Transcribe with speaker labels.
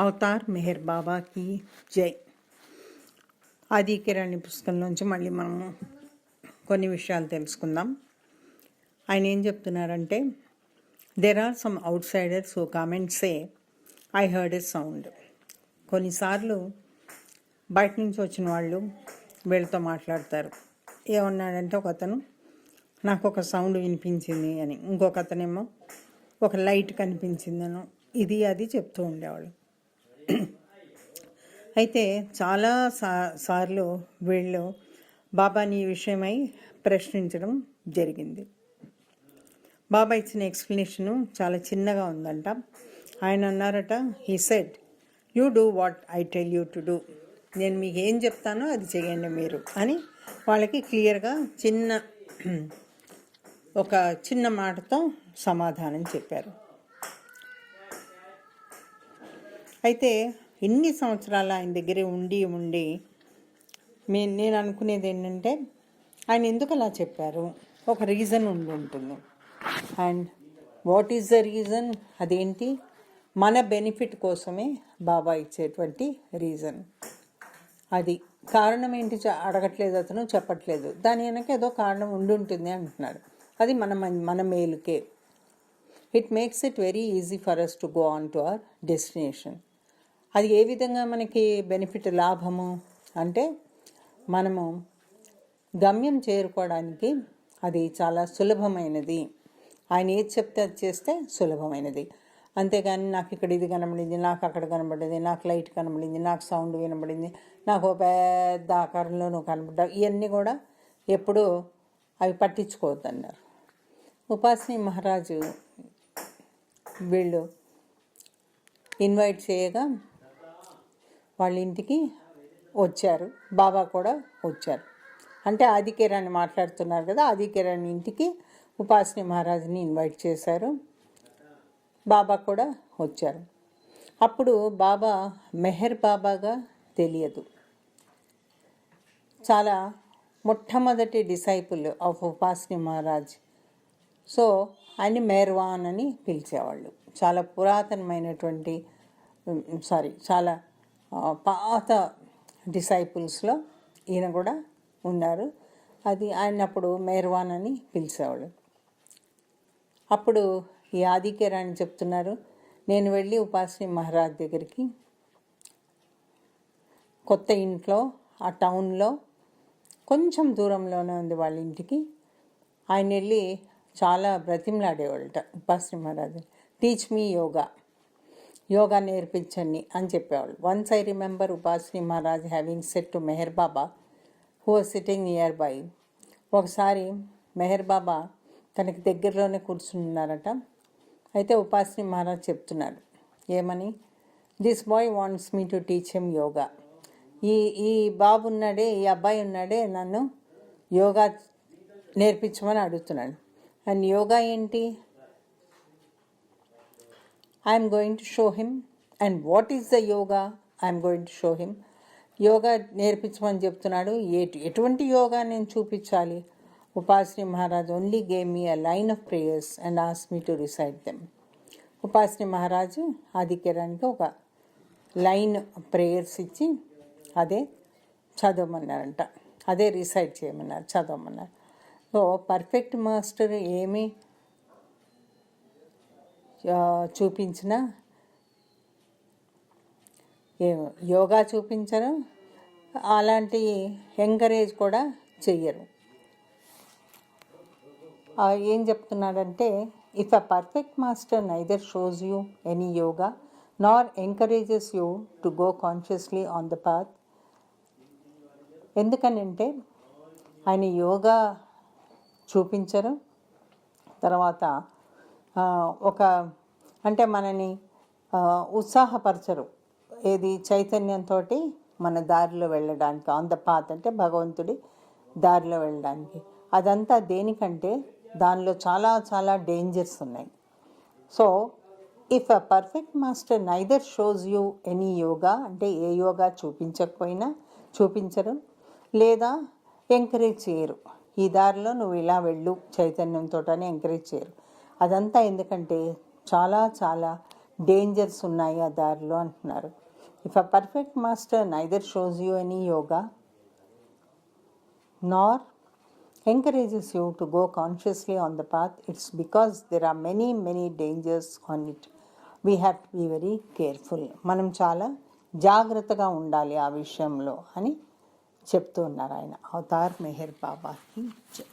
Speaker 1: Avatar Meher బాబాకి జై. ఆది కిరాణి పుస్తకం నుంచి మళ్ళీ మనము కొన్ని విషయాలు తెలుసుకుందాం. ఆయన ఏం చెప్తున్నారంటే, there are some outsiders who comment say I heard a sound. కొన్నిసార్లు బయట నుంచి వచ్చిన వాళ్ళు వీళ్ళతో మాట్లాడతారు. ఏమన్నాడంటే, ఒక అతను నాకు ఒక సౌండ్ వినిపించింది అని, ఇంకొక అతనేమో ఒక లైట్ కనిపించిందను, ఇది అది చెప్తూ ఉండేవాళ్ళు. అయితే చాలా సార్లు వీళ్ళు బాబాని ఈ విషయమై ప్రశ్నించడం జరిగింది. బాబా ఇచ్చిన ఎక్స్ప్లెనేషను చాలా చిన్నగా ఉందంట. ఆయన అన్నారట, he said you do what I tell you to do. నేను మీకు ఏం చెప్తానో అది చేయండి మీరు అని వాళ్ళకి క్లియర్గా ఒక చిన్న మాటతో సమాధానం చెప్పారు. అయితే ఇన్ని సంవత్సరాలు ఆయన దగ్గరే ఉండి నేను అనుకునేది ఏంటంటే, ఆయన ఎందుకు అలా చెప్పారు? ఒక రీజన్ ఉంటుంది. And what is the reason? అదేంటి? మన బెనిఫిట్ కోసమే బాబా ఇచ్చేటువంటి రీజన్. అది కారణం ఏంటి అడగట్లేదు, అతను చెప్పట్లేదు. దాని వెనక ఏదో కారణం ఉంటుంది అంటున్నాడు. అది మన మేలుకే. It makes it very easy for us to go on to our destination. అది ఏ విధంగా మనకి బెనిఫిట్, లాభము అంటే, మనము గమ్యం చేరుకోవడానికి అది చాలా సులభమైనది. ఆయన ఏది చెప్తే అది చేస్తే సులభమైనది. అంతేగాని నాకు ఇక్కడ ఇది కనబడింది, నాకు అక్కడ కనబడింది, నాకు లైట్ కనబడింది, నాకు సౌండ్ వినబడింది, నాకు పెద్ద ఆకారంలో నువ్వు కనబడ్డావు, ఇవన్నీ కూడా ఎప్పుడూ అవి పట్టించుకోవద్దన్నారు. ఉపాసిని మహారాజు వీళ్ళు ఇన్వైట్ చేయగా వాళ్ళ ఇంటికి వచ్చారు. బాబా కూడా వచ్చారు. అంటే ఆది కిరాణి మాట్లాడుతున్నారు కదా, ఆది కిరాణి ఇంటికి ఉపాసిని మహారాజుని ఇన్వైట్ చేశారు. బాబా కూడా వచ్చారు. అప్పుడు బాబా మెహర్ బాబాగా తెలియదు. చాలా మొట్టమొదటి disciple of Upasni Maharaj. So ఆయన మెహర్వాన్ అని పిలిచేవాళ్ళు. చాలా పురాతనమైనటువంటి చాలా పాత డిసైపుల్స్లో ఈయన కూడా ఉన్నారు. అది ఆయన అప్పుడు మెహర్వాన్ అని పిలిచేవాళ్ళు. అప్పుడు ఈ ఆది కిరాణి చెప్తున్నారు, నేను వెళ్ళి ఉపాసిని మహారాజ్ దగ్గరికి, కొత్త ఇంట్లో ఆ టౌన్లో కొంచెం దూరంలోనే ఉంది వాళ్ళ ఇంటికి. ఆయన వెళ్ళి చాలా బ్రతిమలాడేవాళ్ళట ఉపాసిని మహారాజ్, టీచ్ మీ యోగా నేర్పించండి అని చెప్పేవాళ్ళు. Once I remember Upasani Maharaj having said to Meher Baba who was sitting nearby. ఒకసారి మెహర్ బాబా తనకి దగ్గరలోనే కూర్చున్నారట. అయితే ఉపాసిని మహారాజ్ చెప్తున్నారు ఏమని, this boy wants me to teach him yoga. ఈ బాబు ఉన్నాడే, ఈ అబ్బాయి ఉన్నాడే, నన్ను యోగా నేర్పించమని అడుగుతున్నాడు. అండ్ యోగా ఏంటి? I am going to show him. And what is the yoga I am going to show him? Yoga నేర్పించమని చెప్తున్నాడు. ఎటువంటి యోగా నేను చూపించాలి? Upasni Maharaj only gave me a line of prayers and ask me to recite them. Upasni మహారాజు ఆది కిరాణికి ఒక line prayers ఇచ్చి అదే చదవమన్నారంట, అదే రిసైట్ చేయమన్నారు, చదవమన్నారు. సో పర్ఫెక్ట్ మాస్టర్ ఏమి చూపించిన, యోగా చూపించరు, అలాంటి ఎంకరేజ్ కూడా చెయ్యరు. ఏం చెప్తున్నాడంటే, if a perfect master neither shows you any yoga nor encourages you to go consciously on the path. ఎందుకనంటే ఆయన యోగా చూపించరు, తర్వాత అంటే మనని ఉత్సాహపరచరు. ఏది? చైతన్యంతో మన దారిలో వెళ్ళడానికి, ఆన్ ద పాత్ అంటే భగవంతుడి దారిలో వెళ్ళడానికి. అదంతా దేనికంటే దానిలో చాలా చాలా డేంజర్స్ ఉన్నాయి. So if a perfect master neither shows you any yoga అంటే ఏ యోగా చూపించరు, లేదా ఎంకరేజ్ చేయరు. ఈ దారిలో నువ్వు ఇలా వెళ్ళు చైతన్యంతో అని ఎంకరేజ్ చేయరు. అదంతా ఎందుకంటే చాలా చాలా డేంజర్స్ ఉన్నాయి ఆ దారిలో అంటున్నారు. If a perfect master neither shows you any yoga Nar encourages you to go consciously on the path, it's because there are many dangers on it. We have to be very careful. మనం చాలా జాగ్రత్తగా ఉండాలి ఆ విషయంలో అని చెప్తూ ఉన్నారు ఆయన. అవతార్ మెహర్ బాబాకి జై.